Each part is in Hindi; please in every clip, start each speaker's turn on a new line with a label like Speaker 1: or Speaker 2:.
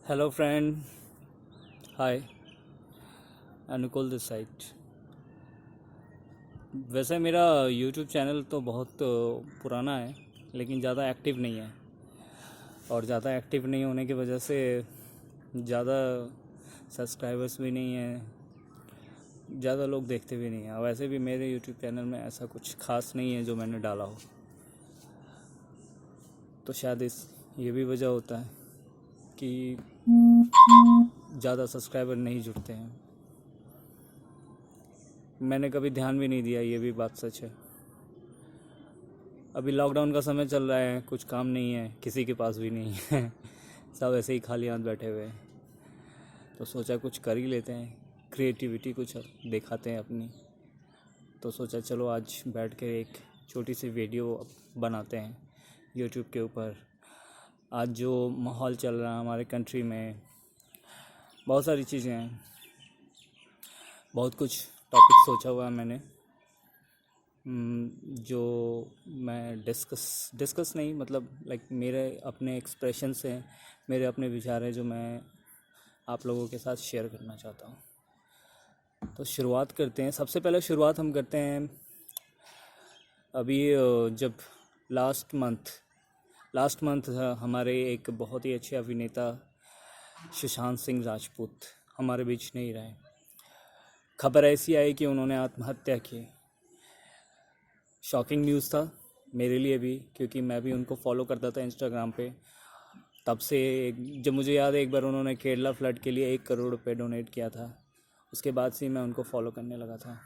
Speaker 1: Hello friend, hi. Anukul this side. वैसे मेरा यूट्यूब चैनल तो बहुत पुराना है, लेकिन ज़्यादा एक्टिव नहीं है। और ज़्यादा एक्टिव नहीं होने की वजह से ज़्यादा सब्सक्राइबर्स भी नहीं हैं, ज़्यादा लोग देखते भी नहीं हैं। वैसे भी मेरे यूट्यूब चैनल में ऐसा कुछ खास नहीं है जो मैंने डाला हो, तो शायद ये भी वजह होता है कि ज़्यादा सब्सक्राइबर नहीं जुड़ते हैं। मैंने कभी ध्यान भी नहीं दिया, ये भी बात सच है। अभी लॉकडाउन का समय चल रहा है, कुछ काम नहीं है, किसी के पास भी नहीं है। सब ऐसे ही खाली हाथ बैठे हुए हैं, तो सोचा कुछ कर ही लेते हैं, क्रिएटिविटी कुछ दिखाते हैं अपनी। तो सोचा चलो आज बैठ कर एक छोटी सी वीडियो बनाते हैं यूट्यूब के ऊपर। आज जो माहौल चल रहा है हमारे कंट्री में, बहुत सारी चीज़ें हैं, बहुत कुछ टॉपिक सोचा हुआ है मैंने, जो मैं डिस्कस नहीं, मतलब लाइक मेरे अपने एक्सप्रेशंस हैं, मेरे अपने विचार हैं जो मैं आप लोगों के साथ शेयर करना चाहता हूँ। तो शुरुआत करते हैं। सबसे पहले शुरुआत हम करते हैं अभी जब लास्ट मंथ हमारे एक बहुत ही अच्छे अभिनेता सुशांत सिंह राजपूत हमारे बीच नहीं रहे। खबर ऐसी आई कि उन्होंने आत्महत्या की। शॉकिंग न्यूज़ था मेरे लिए भी, क्योंकि मैं भी उनको फॉलो करता था इंस्टाग्राम पे। तब से जब मुझे याद है, एक बार उन्होंने केरला फ्लड के लिए 1 करोड़ रुपए डोनेट किया था, उसके बाद से मैं उनको फॉलो करने लगा था।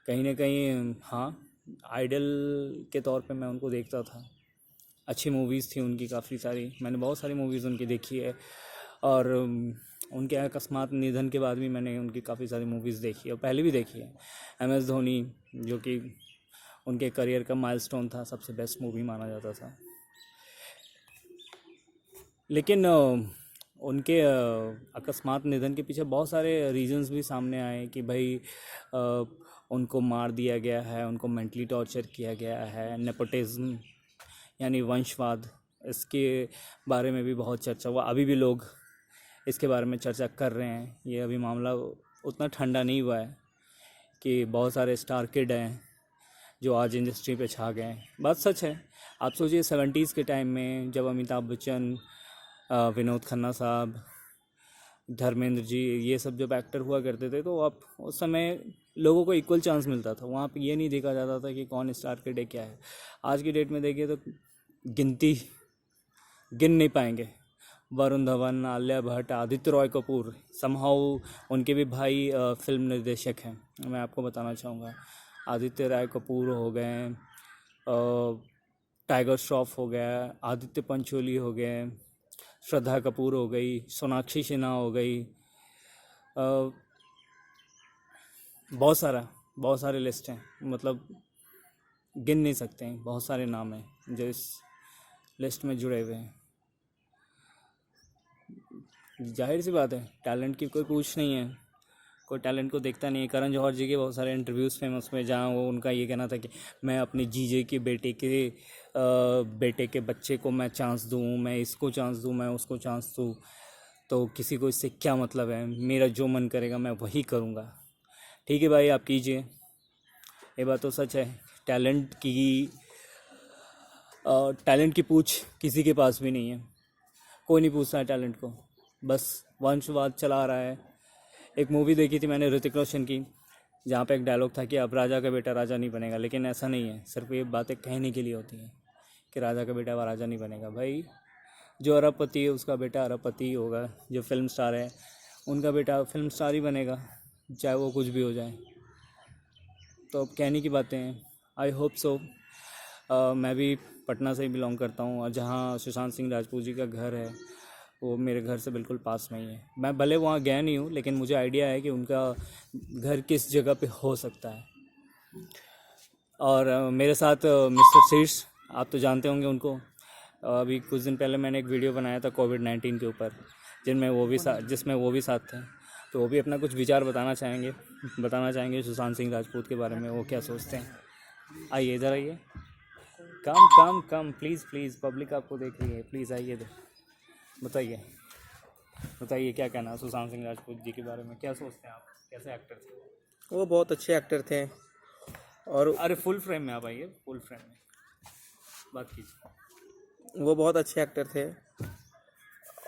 Speaker 1: कहीं ना कहीं हाँ, आइडल के तौर पे मैं उनको देखता था। अच्छी मूवीज़ थी उनकी काफ़ी सारी, मैंने बहुत सारी मूवीज़ उनकी देखी है। और उनके अकस्मात निधन के बाद भी मैंने उनकी काफ़ी सारी मूवीज़ देखी है, और पहले भी देखी है। MS धोनी, जो कि उनके करियर का माइलस्टोन था, सबसे बेस्ट मूवी माना जाता था। लेकिन उनके अकस्मात निधन के पीछे बहुत सारे रीजंस भी सामने आए कि भाई उनको मार दिया गया है, उनको मेंटली टॉर्चर किया गया है, नेपोटिज्म यानी वंशवाद, इसके बारे में भी बहुत चर्चा हुआ। अभी भी लोग इसके बारे में चर्चा कर रहे हैं। ये अभी मामला उतना ठंडा नहीं हुआ है कि बहुत सारे स्टार किड हैं जो आज इंडस्ट्री पे छा गए हैं। बात सच है। आप सोचिए 70s के टाइम में जब अमिताभ बच्चन, विनोद खन्ना साहब, धर्मेंद्र जी, ये सब जब एक्टर हुआ करते थे, तो आप उस समय लोगों को इक्वल चांस मिलता था। वहाँ पे ये नहीं देखा जाता था कि कौन स्टार किड है क्या है। आज की डेट में देखिए तो गिन नहीं पाएंगे। वरुण धवन, आलिया भट्ट, आदित्य रॉय कपूर, समहाउ उनके भी भाई फिल्म निर्देशक हैं, मैं आपको बताना चाहूँगा। आदित्य रॉय कपूर हो गए, टाइगर श्रॉफ हो गया, आदित्य पंचोली हो गए, श्रद्धा कपूर हो गई, सोनाक्षी सिन्हा हो गई, बहुत सारे लिस्ट हैं, मतलब गिन नहीं सकते हैं। बहुत सारे नाम हैं जो इस लिस्ट में जुड़े हुए हैं। जाहिर सी बात है, टैलेंट की कोई पूछ नहीं है, कोई टैलेंट को देखता नहीं है। करण जौहर जी के बहुत सारे इंटरव्यूज़ फेमस में, जहाँ वो उनका ये कहना था कि मैं अपने जीजे के बेटे के बच्चे को मैं चांस दूँ, मैं इसको चांस दूँ, मैं उसको चांस दूँ, तो किसी को इससे क्या मतलब है, मेरा जो मन करेगा मैं वही करूँगा। ठीक है भाई, आप कीजिए, ये बात तो सच है। टैलेंट की पूछ किसी के पास भी नहीं है, कोई नहीं पूछता है टैलेंट को, बस वंशवाद चला रहा है। एक मूवी देखी थी मैंने ऋतिक रोशन की, जहाँ पे एक डायलॉग था कि अब राजा का बेटा राजा नहीं बनेगा। लेकिन ऐसा नहीं है, सिर्फ ये बातें कहने के लिए होती हैं कि राजा का बेटा राजा नहीं बनेगा। भाई, जो अरबपति है उसका बेटा अरबपति ही होगा, जो फिल्म स्टार है उनका बेटा फिल्म स्टार ही बनेगा, चाहे वो कुछ भी हो जाए। तो अब कहने की बातें हैं। I hope so. मैं भी पटना से ही बिलोंग करता हूँ, और जहाँ सुशांत सिंह राजपूत जी का घर है वो मेरे घर से बिल्कुल पास में ही है। मैं भले वहाँ गया नहीं हूँ, लेकिन मुझे आइडिया है कि उनका घर किस जगह पे हो सकता है। और मेरे साथ मिस्टर शीर्ष, आप तो जानते होंगे उनको। अभी कुछ दिन पहले मैंने एक वीडियो बनाया था कोविड-19 के ऊपर, जिसमें वो भी साथ थे। तो वो भी अपना कुछ विचार बताना चाहेंगे सुशांत सिंह राजपूत के बारे में, वो क्या सोचते हैं। आइए, इधर आइए। कम कम कम, प्लीज़ प्लीज़, पब्लिक आपको देख रही है, प्लीज़ आइए इधर, बताइए। बताइए क्या कहना है सुशांत सिंह राजपूत जी के बारे में, क्या सोचते हैं आप, कैसे एक्टर थे?
Speaker 2: वो बहुत अच्छे एक्टर थे। और
Speaker 1: अरे फुल फ्रेम में आप आइए, फुल फ्रेम में बात कीजिए।
Speaker 2: वो बहुत अच्छे एक्टर थे।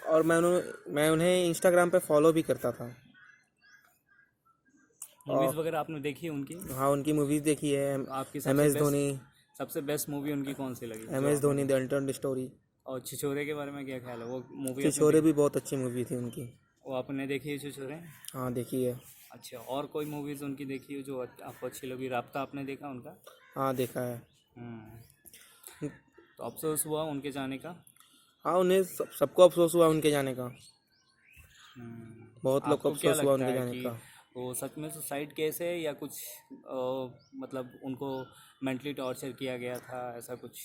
Speaker 2: और मैं उन्हें इंस्टाग्राम पे फॉलो भी करता था।
Speaker 1: मूवीज़ वगैरह आपने देखी है उनकी?
Speaker 2: हाँ, उनकी मूवीज़ देखी है।
Speaker 1: आपकी
Speaker 2: एम एस धोनी।
Speaker 1: सबसे बेस्ट मूवी उनकी कौन सी लगी
Speaker 2: एम
Speaker 1: जो
Speaker 2: एस
Speaker 1: आपने
Speaker 2: धोनी द
Speaker 1: देखी?
Speaker 2: Untold story.
Speaker 1: और छिछोरे के बारे में क्या ख्याल है, वो मूवी आपने
Speaker 2: छिछोरे
Speaker 1: देखी?
Speaker 2: भी बहुत अच्छी मूवी थी उनकी।
Speaker 1: वो आपने देखी है छिछोरे?
Speaker 2: हाँ, देखी है।
Speaker 1: अच्छा, और कोई मूवीज़ उनकी देखी हो जो आपको अच्छी लगी? राब्ता आपने देखा उनका?
Speaker 2: हाँ, देखा है।
Speaker 1: हम्म। तो अफसोस हुआ उनके जाने का?
Speaker 2: हाँ, उन्हें सबको अफसोस हुआ उनके जाने का। बहुत लोग को
Speaker 1: आपको क्या
Speaker 2: अफसोस हुआ
Speaker 1: लगता
Speaker 2: उनके
Speaker 1: है
Speaker 2: जाने
Speaker 1: कि
Speaker 2: का।
Speaker 1: वो सच में सुसाइड केस है या कुछ मतलब उनको मेंटली टॉर्चर किया गया था, ऐसा कुछ?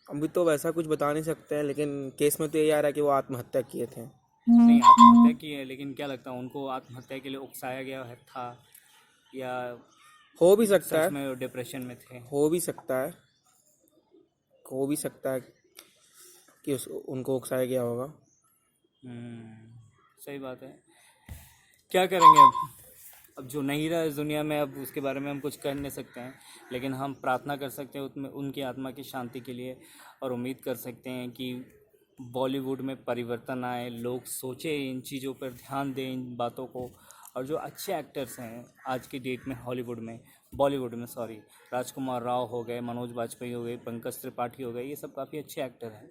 Speaker 2: अभी तो वैसा कुछ बता नहीं सकते हैं, लेकिन केस में तो यही आ रहा है कि वो आत्महत्या किए थे।
Speaker 1: नहीं, आत्महत्या की है, लेकिन क्या लगता है उनको आत्महत्या के लिए उकसाया गया है था, या
Speaker 2: हो भी सकता
Speaker 1: सच
Speaker 2: है।
Speaker 1: में डिप्रेशन में थे?
Speaker 2: हो भी सकता है। हो भी सकता है कि उनको उकसाया गया होगा।
Speaker 1: सही बात है। क्या करेंगे अब जो नहीं रहा इस दुनिया में, अब उसके बारे में हम कुछ कर नहीं सकते हैं, लेकिन हम प्रार्थना कर सकते हैं उसमें उनकी आत्मा की शांति के लिए, और उम्मीद कर सकते हैं कि बॉलीवुड में परिवर्तन आए, लोग सोचें, इन चीज़ों पर ध्यान दें, इन बातों को। और जो अच्छे एक्टर्स हैं आज की डेट में हॉलीवुड में, बॉलीवुड में सॉरी, राजकुमार राव हो गए, मनोज बाजपेयी हो गए, पंकज त्रिपाठी हो गए, ये सब काफ़ी अच्छे एक्टर हैं।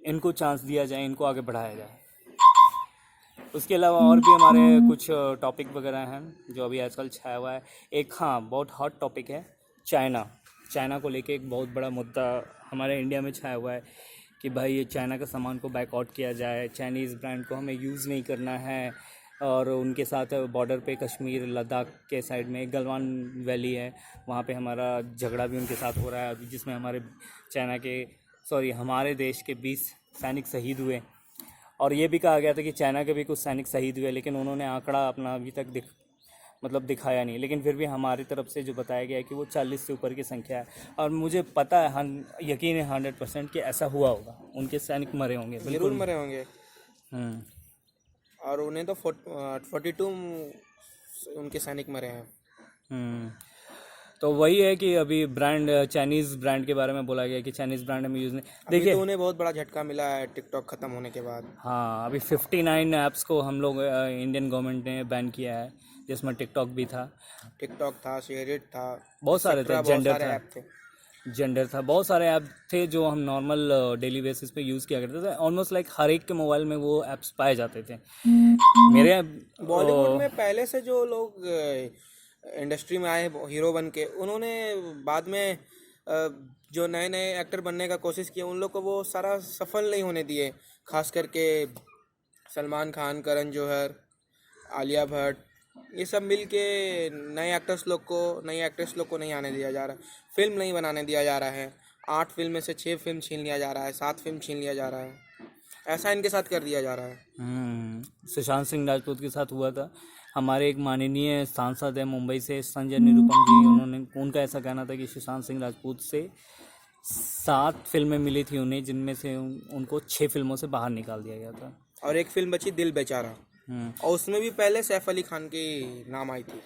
Speaker 1: इनको चांस दिया जाए, इनको आगे बढ़ाया जाए। उसके अलावा और भी हमारे कुछ टॉपिक वगैरह हैं जो अभी आजकल छाया हुआ है। एक हाँ, बहुत हॉट टॉपिक है चाइना। चाइना को लेके एक बहुत बड़ा मुद्दा हमारे इंडिया में छाया हुआ है कि भाई ये चाइना का सामान को बायकॉट किया जाए, चाइनीज़ ब्रांड को हमें यूज़ नहीं करना है। और उनके साथ बॉर्डर पे कश्मीर लद्दाख के साइड में गलवान वैली है, वहाँ पे हमारा झगड़ा भी उनके साथ हो रहा है अभी, जिसमें हमारे देश के 20 सैनिक शहीद हुए। और ये भी कहा गया था कि चाइना के भी कुछ सैनिक शहीद हुए, लेकिन उन्होंने आंकड़ा अपना अभी तक दिखाया नहीं। लेकिन फिर भी हमारी तरफ से जो बताया गया है कि वो 40 से ऊपर की संख्या है। और मुझे पता है, यकीन है 100% कि ऐसा हुआ होगा, उनके सैनिक मरे होंगे,
Speaker 2: जरूर
Speaker 1: बिल्कुल
Speaker 2: मरे होंगे।
Speaker 1: हम्म।
Speaker 2: और उन्हें तो 42 उनके सैनिक मरे हैं।
Speaker 1: हम्म। तो वही है कि अभी ब्रांड, चाइनीज़ ब्रांड के बारे में बोला गया कि चाइनीज़ ब्रांड हमें यूज़ नहीं।
Speaker 2: अभी
Speaker 1: देखिए,
Speaker 2: तो उन्हें बहुत बड़ा झटका मिला है टिकटॉक खत्म होने के बाद।
Speaker 1: हाँ, अभी 59 ऐप्स को हम लोग इंडियन गवर्नमेंट ने बैन किया है, जिसमें टिकटॉक भी था,
Speaker 2: टिकटॉक था, शेयरिट था,
Speaker 1: बहुत सारे थे,
Speaker 2: बहुत सारे ऐप थे।
Speaker 1: जेंडर था, बहुत सारे ऐप थे जो हम नॉर्मल डेली बेसिस पे यूज़ किया करते थे। ऑलमोस्ट लाइक हर एक के मोबाइल में वो ऐप्स पाए जाते थे। मेरे
Speaker 2: बॉलीवुड में पहले से जो लोग इंडस्ट्री में आए हीरो बन के, उन्होंने बाद में जो नए नए एक्टर बनने का कोशिश किया, उन लोग को वो सारा सफल नहीं होने दिए। खास करके सलमान खान, करण जौहर, आलिया भट्ट, ये सब मिल के नए एक्ट्रेस लोग को नहीं आने दिया जा रहा। फिल्म नहीं बनाने दिया जा रहा है। 8 फिल्म में से 6 फिल्म छीन लिया जा रहा है, 7 फिल्म छीन लिया जा रहा है। ऐसा इनके साथ कर दिया जा रहा है।
Speaker 1: सुशांत सिंह राजपूत के साथ हुआ था। हमारे एक माननीय सांसद है मुंबई से, संजय निरुपम जी, उनका ऐसा कहना था कि सुशांत सिंह राजपूत से 7 फिल्में मिली थी उन्हें, जिनमें से उनको 6 फिल्मों से बाहर निकाल दिया गया था।
Speaker 2: और एक फिल्म बची दिल बेचारा, और उसमें भी पहले सैफ अली खान की नाम आई थी।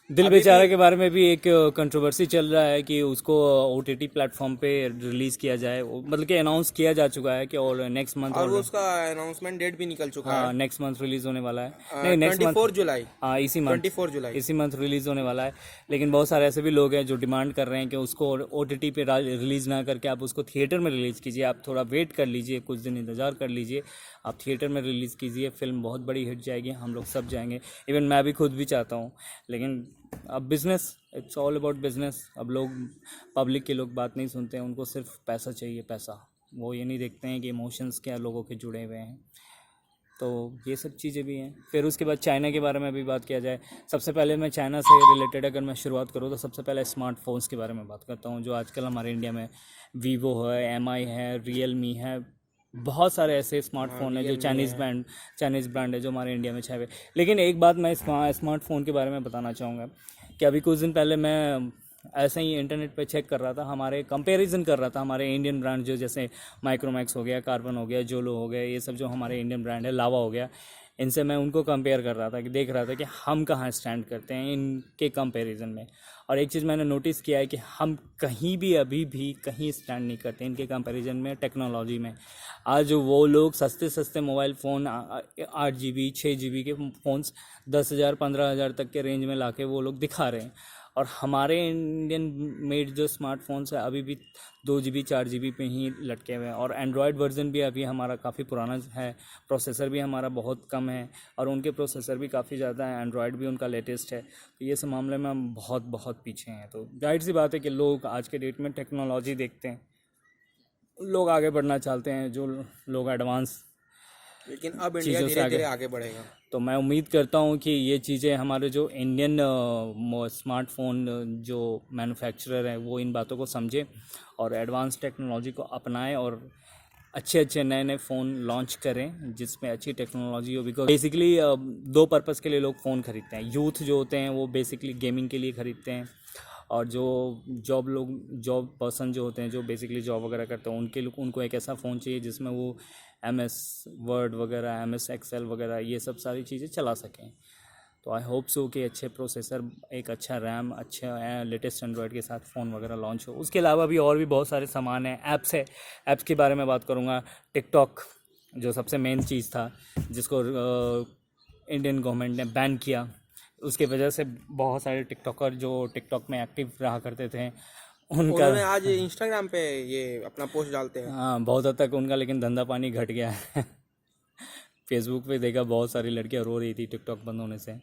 Speaker 1: दिल बेचारा के बारे में भी एक कंट्रोवर्सी चल रहा है कि उसको ओटीटी प्लेटफॉर्म पे रिलीज़ किया जाए, मतलब कि अनाउंस किया जा चुका है कि और नेक्स्ट मंथ,
Speaker 2: और वो उसका अनाउंसमेंट डेट भी निकल चुका है।
Speaker 1: हाँ, नेक्स्ट मंथ रिलीज़ होने वाला है। नहीं, नेक्स्ट
Speaker 2: 24 जुलाई।
Speaker 1: हाँ, इसी मंथ
Speaker 2: 24 जुलाई
Speaker 1: इसी मंथ रिलीज़ होने वाला है। लेकिन बहुत सारे ऐसे भी लोग हैं जो डिमांड कर रहे हैं कि उसको ओटीटी पे रिलीज़ ना करके आप उसको थिएटर में रिलीज़ कीजिए, आप थोड़ा वेट कर लीजिए, कुछ दिन इंतज़ार कर लीजिए, आप थिएटर में रिलीज़ कीजिए, फिल्म बहुत बड़ी हिट जाएगी, हम लोग सब जाएंगे, इवन मैं भी खुद भी चाहता हूँ। लेकिन अब business, it's all about business. अब लोग, पब्लिक के लोग बात नहीं सुनते हैं, उनको सिर्फ पैसा चाहिए, पैसा। वो ये नहीं देखते हैं कि इमोशंस क्या लोगों के जुड़े हुए हैं। तो ये सब चीज़ें भी हैं। फिर उसके बाद चाइना के बारे में भी बात किया जाए। सबसे पहले मैं चाइना से रिलेटेड अगर मैं शुरुआत करूँ तो सबसे पहले स्मार्टफोन्स के बारे में बात करता हूँ, जो आजकल हमारे इंडिया में वीवो है, एमआई है, रियलमी है, बहुत सारे ऐसे स्मार्टफोन हैं जो चाइनीज़ ब्रांड है जो हमारे इंडिया में छाए हुए। लेकिन एक बात मैं स्मार्टफोन के बारे में बताना चाहूँगा कि अभी कुछ दिन पहले मैं ऐसे ही इंटरनेट पे चेक कर रहा था, हमारे कंपैरिजन कर रहा था हमारे इंडियन ब्रांड जो जैसे माइक्रोमैक्स हो गया, कार्बन हो गया, जोलो हो गया, ये सब जो हमारे इंडियन ब्रांड है, लावा हो गया, इनसे मैं उनको कंपेयर कर रहा था कि देख रहा था कि हम कहाँ स्टैंड करते हैं इनके कंपैरिजन में। और एक चीज़ मैंने नोटिस किया है कि हम कहीं भी अभी भी कहीं स्टैंड नहीं करते इनके कंपैरिजन में टेक्नोलॉजी में। आज वो लोग सस्ते सस्ते मोबाइल फ़ोन 8 GB 6 GB के फ़ोन्स 10,000 15,000 तक के रेंज में लाके वो लोग दिखा रहे हैं, और हमारे इंडियन मेड जो स्मार्टफोन्स है अभी भी 2 GB 4 GB पे ही लटके हुए हैं। और एंड्रॉयड वर्जन भी अभी हमारा काफ़ी पुराना है, प्रोसेसर भी हमारा बहुत कम है, और उनके प्रोसेसर भी काफ़ी ज़्यादा है, एंड्रॉयड भी उनका लेटेस्ट है। तो ये सब मामले में हम बहुत बहुत पीछे हैं। तो जाहिर सी बात है कि लोग आज के डेट में टेक्नोलॉजी देखते हैं, लोग आगे बढ़ना चाहते हैं, जो लोग एडवांस
Speaker 2: लेकिन अब इंडिया
Speaker 1: चीज़ों से
Speaker 2: धीरे धीरे आगे बढ़ेगा।
Speaker 1: तो मैं उम्मीद करता हूँ कि ये चीज़ें हमारे जो इंडियन स्मार्टफोन जो मैन्युफैक्चरर हैं वो इन बातों को समझे और एडवांस टेक्नोलॉजी को अपनाएं, और अच्छे अच्छे नए नए फ़ोन लॉन्च करें जिसमें अच्छी टेक्नोलॉजी हो। बिकॉज बेसिकली दो पर्पज़ के लिए लोग फ़ोन खरीदते हैं। यूथ जो होते हैं वो बेसिकली गेमिंग के लिए ख़रीदते हैं, और जो जॉब पर्सन जो होते हैं जो बेसिकली जॉब वगैरह करते हैं उनको एक ऐसा फ़ोन चाहिए जिसमें वो MS वर्ड वगैरह, MS एक्सेल वगैरह ये सब सारी चीज़ें चला सकें। तो आई होप सो कि अच्छे प्रोसेसर, एक अच्छा रैम, अच्छा लेटेस्ट एंड्रॉयड के साथ फ़ोन वगैरह लॉन्च हो। उसके अलावा भी और भी बहुत सारे सामान हैं, ऐप्स है, ऐप्स के बारे में बात करूँगा। टिकटॉक जो सबसे मेन चीज़ था जिसको इंडियन गवर्नमेंट ने बैन किया, उसके वजह से बहुत सारे टिकटॉकर जो टिकटॉक में एक्टिव रहा करते थे उनका
Speaker 2: उन्होंने आज इंस्टाग्राम पे ये अपना पोस्ट डालते हैं।
Speaker 1: हाँ बहुत हद तक उनका लेकिन धंधा पानी घट गया है। फेसबुक पे देखा बहुत सारी लड़कियां रो रही थी टिकटॉक बंद होने से।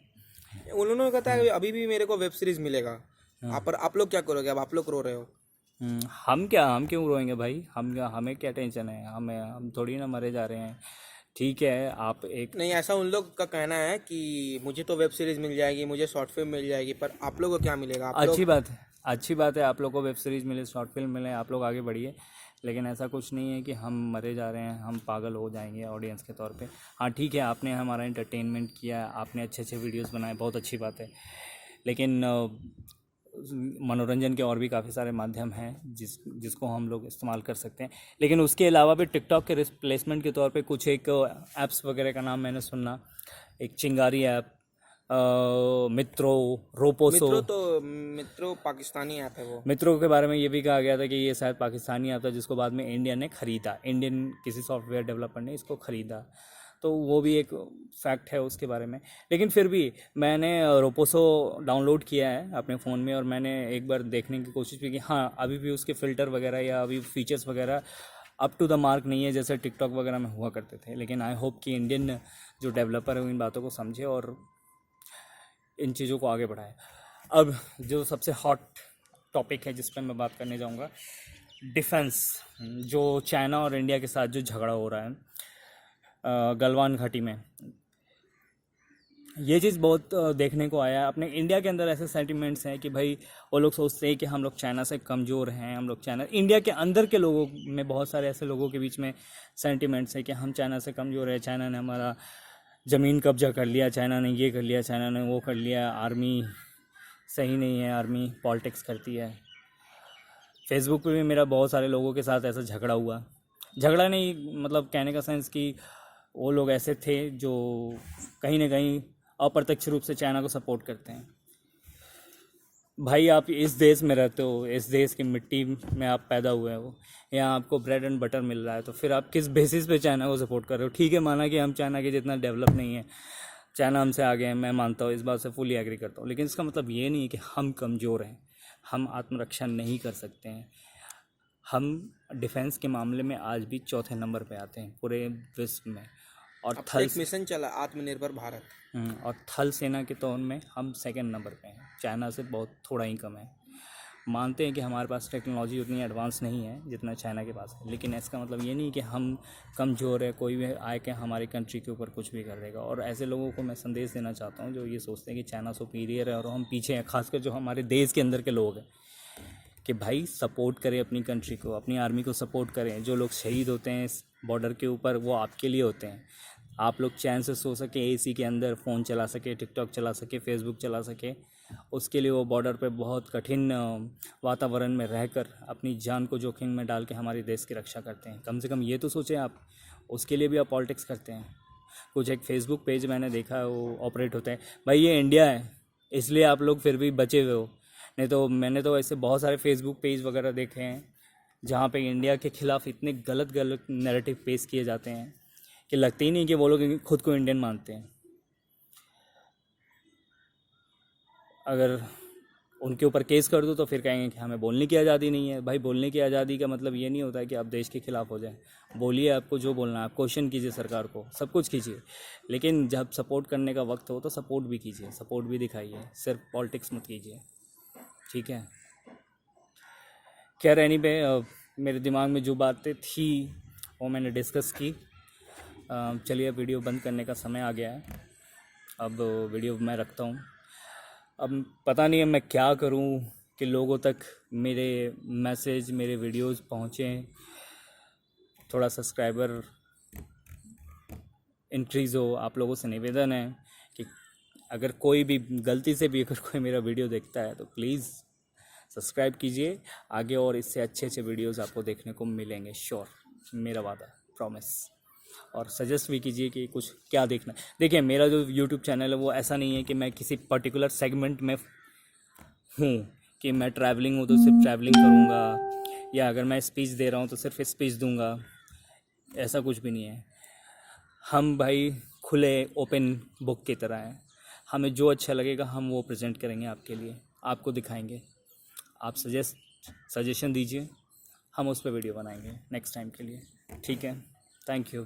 Speaker 2: उन्होंने कहता है अभी भी मेरे को वेब सीरीज मिलेगा। आप लोग क्या करोगे? अब आप लोग रो रहे हो।
Speaker 1: हम क्यों रोएंगे भाई? हमें क्या टेंशन है? हम थोड़ी ना मरे जा रहे हैं। ठीक है, आप एक
Speaker 2: नहीं, ऐसा उन लोग का कहना है कि मुझे तो वेब सीरीज मिल जाएगी, मुझे शॉर्ट फिल्म मिल जाएगी, पर आप लोगों को क्या मिलेगा? आप लोग
Speaker 1: अच्छी बात है आप लोग को वेब सीरीज़ मिले, शॉर्ट फिल्म मिले, आप लोग आगे बढ़िए। लेकिन ऐसा कुछ नहीं है कि हम मरे जा रहे हैं, हम पागल हो जाएंगे ऑडियंस के तौर पे। हाँ ठीक है, आपने हमारा एंटरटेनमेंट किया, आपने अच्छे अच्छे वीडियोस बनाए, बहुत अच्छी बात है। लेकिन मनोरंजन के और भी काफ़ी सारे माध्यम हैं जिसको हम लोग इस्तेमाल कर सकते हैं। लेकिन उसके अलावा भी टिकटॉक के रिप्लेसमेंट के तौर पे कुछ एक ऐप्स वगैरह का नाम मैंने सुना, एक चिंगारी ऐप, मित्रो, रोपोसो।
Speaker 2: मित्रो पाकिस्तानी ऐप है वो।
Speaker 1: मित्रों के बारे में ये भी कहा गया था कि ये शायद पाकिस्तानी ऐप था जिसको बाद में इंडिया ने ख़रीदा, इंडियन किसी सॉफ्टवेयर डेवलपर ने इसको ख़रीदा। तो वो भी एक फैक्ट है उसके बारे में। लेकिन फिर भी मैंने रोपोसो डाउनलोड किया है अपने फ़ोन में, और मैंने एक बार देखने की कोशिश भी की। हाँ अभी भी उसके फ़िल्टर वगैरह या अभी फीचर्स वगैरह अप टू द मार्क नहीं है जैसे टिकटॉक वगैरह में हुआ करते थे। लेकिन आई होप कि इंडियन जो डेवलपर है वो इन बातों को समझे और इन चीज़ों को आगे बढ़ाए। अब जो सबसे हॉट टॉपिक है जिस पर मैं बात करने जाऊंगा, डिफेंस। जो चाइना और इंडिया के साथ जो झगड़ा हो रहा है गलवान घाटी में, ये चीज़ बहुत देखने को आया है। अपने इंडिया के अंदर ऐसे सेंटिमेंट्स हैं कि भाई वो लोग सोचते हैं कि हम लोग चाइना से कमज़ोर हैं, हम लोग चाइना, इंडिया के अंदर के लोगों में बहुत सारे ऐसे लोगों के बीच में सेंटिमेंट्स हैं कि हम चाइना से कमज़ोर है, चाइना ने हमारा ज़मीन कब्जा कर लिया, चाइना ने ये कर लिया, चाइना ने वो कर लिया, आर्मी सही नहीं है, आर्मी पॉलिटिक्स करती है। फेसबुक पे भी मेरा बहुत सारे लोगों के साथ ऐसा झगड़ा हुआ, झगड़ा नहीं मतलब कहने का सेंस कि वो लोग ऐसे थे जो कहीं ना कहीं अप्रत्यक्ष रूप से चाइना को सपोर्ट करते हैं। भाई आप इस देश में रहते हो, इस देश की मिट्टी में आप पैदा हुए हो, यहाँ आपको ब्रेड एंड बटर मिल रहा है, तो फिर आप किस बेसिस पे चाइना को सपोर्ट कर रहे हो? ठीक है, माना कि हम चाइना के जितना डेवलप नहीं है, चाइना हमसे आगे है, मैं मानता हूँ, इस बात से फुली एग्री करता हूँ, लेकिन इसका मतलब ये नहीं है कि हम कमज़ोर हैं, हम आत्मरक्षा नहीं कर सकते हैं। हम डिफेंस के मामले में आज भी चौथे नंबर पे आते हैं पूरे विश्व में, और
Speaker 2: अब एक मिशन चला आत्मनिर्भर भारत,
Speaker 1: और थल सेना के तौर में हम सेकंड नंबर पे हैं, चाइना से बहुत थोड़ा ही कम है। मानते हैं कि हमारे पास टेक्नोलॉजी उतनी एडवांस नहीं है जितना चाइना के पास है, लेकिन इसका मतलब ये नहीं कि हम कमज़ोर है, कोई भी आए के हमारी कंट्री के ऊपर कुछ भी कर देगा। और ऐसे लोगों को मैं संदेश देना चाहता हूँ जो ये सोचते हैं कि चाइना सुपीरियर है और हम पीछे हैं, खासकर जो हमारे देश के अंदर के लोग हैं, कि भाई सपोर्ट करें अपनी कंट्री को, अपनी आर्मी को सपोर्ट करें। जो लोग शहीद होते हैं इस बॉर्डर के ऊपर वो आपके लिए होते हैं। आप लोग चैन से सो सके, एसी के अंदर फ़ोन चला सके, टिकटॉक चला सके, फेसबुक चला सके, उसके लिए वो बॉर्डर पे बहुत कठिन वातावरण में रहकर अपनी जान को जोखिम में डाल के हमारे देश की रक्षा करते हैं। कम से कम ये तो सोचें आप, उसके लिए भी आप पॉलिटिक्स करते हैं। कुछ एक फेसबुक पेज मैंने देखा है वो ऑपरेट होते हैं, भाई ये इंडिया है इसलिए आप लोग फिर भी बचे हुए हो, नहीं तो मैंने तो ऐसे बहुत सारे फेसबुक पेज वगैरह देखे हैं जहाँ पे इंडिया के खिलाफ इतने गलत गलत नैरेटिव पेश किए जाते हैं कि लगते ही नहीं कि वो लोग खुद को इंडियन मानते हैं। अगर उनके ऊपर केस कर दो तो फिर कहेंगे कि हमें बोलने की आज़ादी नहीं है। भाई बोलने की आज़ादी का मतलब ये नहीं होता है कि आप देश के खिलाफ हो जाएं। बोलिए, आपको जो बोलना है, आप क्वेश्चन कीजिए सरकार को, सब कुछ कीजिए, लेकिन जब सपोर्ट करने का वक्त हो तो सपोर्ट भी कीजिए, सपोर्ट भी दिखाइए, सिर्फ पॉलिटिक्स मत कीजिए, ठीक है। खैर एनी पे मेरे दिमाग में जो बातें थी वो मैंने डिस्कस की। चलिए वीडियो बंद करने का समय आ गया है, अब वीडियो मैं रखता हूँ। अब पता नहीं है मैं क्या करूं कि लोगों तक मेरे मैसेज, मेरे वीडियोस पहुँचें, थोड़ा सब्सक्राइबर इंक्रीज़ हो। आप लोगों से निवेदन है कि अगर कोई भी गलती से भी अगर कोई मेरा वीडियो देखता है तो प्लीज़ सब्सक्राइब कीजिए आगे, और इससे अच्छे अच्छे वीडियोस आपको देखने को मिलेंगे, श्योर, मेरा वादा, प्रॉमिस। और सजेस्ट भी कीजिए कि कुछ क्या देखना है। देखिए मेरा जो यूट्यूब चैनल है वो ऐसा नहीं है कि मैं किसी पर्टिकुलर सेगमेंट में हूँ कि मैं ट्रैवलिंग हूँ तो सिर्फ ट्रैवलिंग करूँगा, या अगर मैं स्पीच दे रहा हूँ तो सिर्फ स्पीच दूँगा, ऐसा कुछ भी नहीं है। हम भाई खुले ओपन बुक की तरह हैं, हमें जो अच्छा लगेगा हम वो प्रेजेंट करेंगे आपके लिए, आपको दिखाएंगे। आप सजेशन दीजिए, हम उस पर वीडियो बनाएंगे नेक्स्ट टाइम के लिए, ठीक है। Thank you.